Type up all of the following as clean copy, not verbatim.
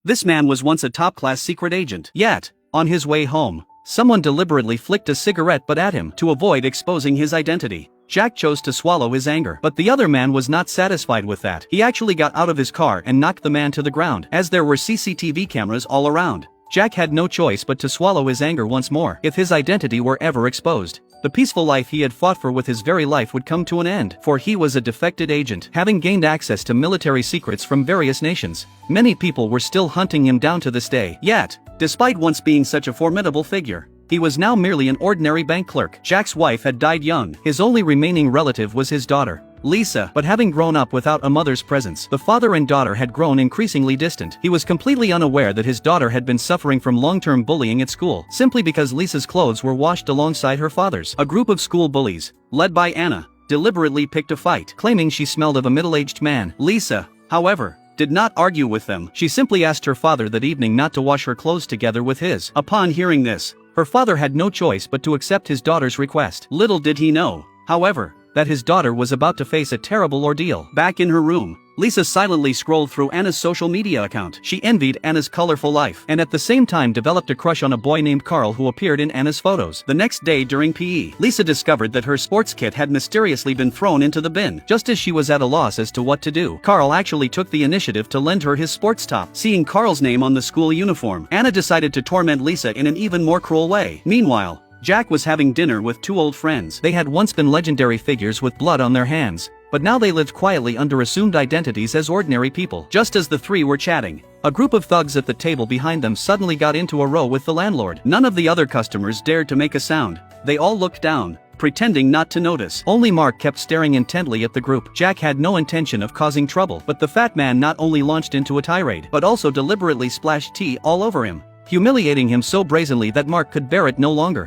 This man was once a top-class secret agent. Yet, on his way home, someone deliberately flicked a cigarette butt at him to avoid exposing his identity. Jack chose to swallow his anger. But the other man was not satisfied with that. He actually got out of his car and knocked the man to the ground. As there were CCTV cameras all around, Jack had no choice but to swallow his anger once more. If his identity were ever exposed, the peaceful life he had fought for with his very life would come to an end. For he was a defected agent, having gained access to military secrets from various nations. Many people were still hunting him down to this day. Yet, despite once being such a formidable figure, he was now merely an ordinary bank clerk. Jack's wife had died young. His only remaining relative was his daughter, Lisa. But having grown up without a mother's presence, the father and daughter had grown increasingly distant. He was completely unaware that his daughter had been suffering from long-term bullying at school, simply because Lisa's clothes were washed alongside her father's. A group of school bullies, led by Anna, deliberately picked a fight, claiming she smelled of a middle-aged man. Lisa, however, did not argue with them. She simply asked her father that evening not to wash her clothes together with his. Upon hearing this, her father had no choice but to accept his daughter's request. Little did he know, however, that his daughter was about to face a terrible ordeal. Back in her room, Lisa silently scrolled through Anna's social media account. She envied Anna's colorful life, and at the same time developed a crush on a boy named Carl who appeared in Anna's photos. The next day during PE, Lisa discovered that her sports kit had mysteriously been thrown into the bin. Just as she was at a loss as to what to do, Carl actually took the initiative to lend her his sports top. Seeing Carl's name on the school uniform, Anna decided to torment Lisa in an even more cruel way. Meanwhile, Jack was having dinner with two old friends. They had once been legendary figures with blood on their hands, but now they lived quietly under assumed identities as ordinary people. Just as the three were chatting, a group of thugs at the table behind them suddenly got into a row with the landlord. None of the other customers dared to make a sound. They all looked down, pretending not to notice. Only Mark kept staring intently at the group. Jack had no intention of causing trouble, but the fat man not only launched into a tirade, but also deliberately splashed tea all over him, humiliating him so brazenly that Mark could bear it no longer.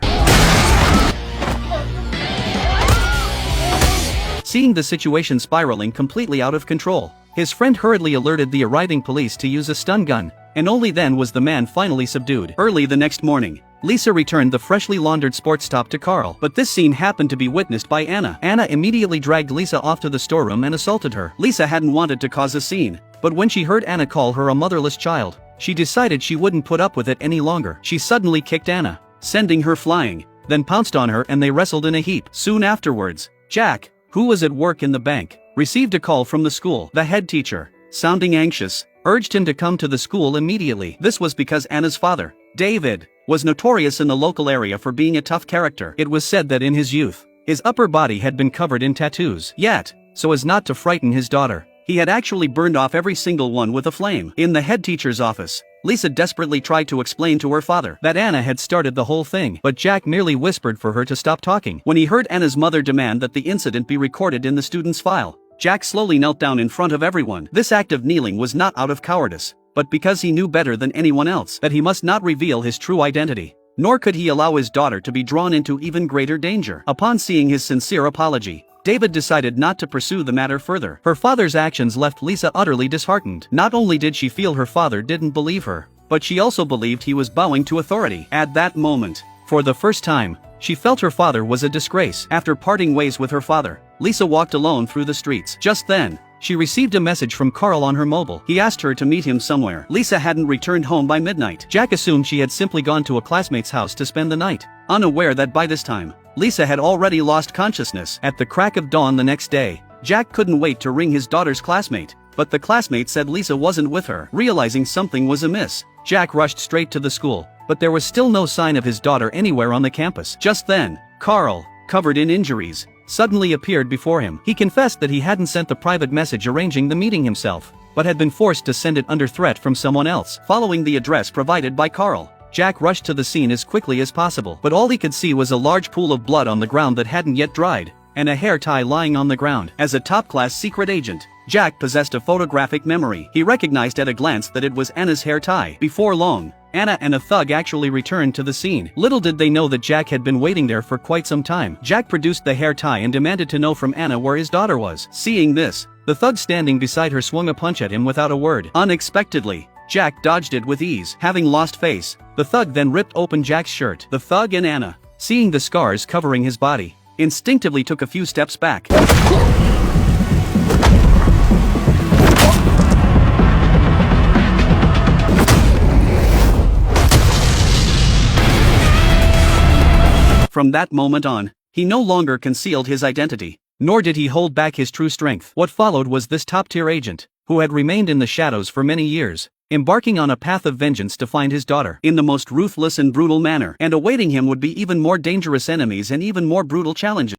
Seeing the situation spiraling completely out of control, his friend hurriedly alerted the arriving police to use a stun gun, and only then was the man finally subdued. Early the next morning, Lisa returned the freshly laundered sports top to Carl, but this scene happened to be witnessed by Anna. Anna immediately dragged Lisa off to the storeroom and assaulted her. Lisa hadn't wanted to cause a scene, but when she heard Anna call her a motherless child, she decided she wouldn't put up with it any longer. She suddenly kicked Anna, sending her flying, then pounced on her and they wrestled in a heap. Soon afterwards, Jack, who was at work in the bank, received a call from the school. The head teacher, sounding anxious, urged him to come to the school immediately. This was because Anna's father, David, was notorious in the local area for being a tough character. It was said that in his youth, his upper body had been covered in tattoos. Yet, so as not to frighten his daughter, he had actually burned off every single one with a flame. In the head teacher's office, Lisa desperately tried to explain to her father that Anna had started the whole thing, but Jack merely whispered for her to stop talking. When he heard Anna's mother demand that the incident be recorded in the student's file, Jack slowly knelt down in front of everyone. This act of kneeling was not out of cowardice, but because he knew better than anyone else that he must not reveal his true identity, nor could he allow his daughter to be drawn into even greater danger. Upon seeing his sincere apology, David decided not to pursue the matter further. Her father's actions left Lisa utterly disheartened. Not only did she feel her father didn't believe her, but she also believed he was bowing to authority. At that moment, for the first time, she felt her father was a disgrace. After parting ways with her father, Lisa walked alone through the streets. Just then, she received a message from Carl on her mobile. He asked her to meet him somewhere. Lisa hadn't returned home by midnight. Jack assumed she had simply gone to a classmate's house to spend the night, unaware that by this time, Lisa had already lost consciousness. At the crack of dawn the next day, Jack couldn't wait to ring his daughter's classmate, but the classmate said Lisa wasn't with her. Realizing something was amiss, Jack rushed straight to the school, but there was still no sign of his daughter anywhere on the campus. Just then, Carl, covered in injuries, suddenly appeared before him. He confessed that he hadn't sent the private message arranging the meeting himself, but had been forced to send it under threat from someone else. Following the address provided by Carl, Jack rushed to the scene as quickly as possible, but all he could see was a large pool of blood on the ground that hadn't yet dried, and a hair tie lying on the ground. As a top-class secret agent, Jack possessed a photographic memory. He recognized at a glance that it was Anna's hair tie. Before long, Anna and a thug actually returned to the scene. Little did they know that Jack had been waiting there for quite some time. Jack produced the hair tie and demanded to know from Anna where his daughter was. Seeing this, the thug standing beside her swung a punch at him without a word. Unexpectedly, Jack dodged it with ease. Having lost face, the thug then ripped open Jack's shirt. The thug and Anna, seeing the scars covering his body, instinctively took a few steps back. From that moment on, he no longer concealed his identity, nor did he hold back his true strength. What followed was this top-tier agent, who had remained in the shadows for many years, embarking on a path of vengeance to find his daughter in the most ruthless and brutal manner. And awaiting him would be even more dangerous enemies and even more brutal challenges.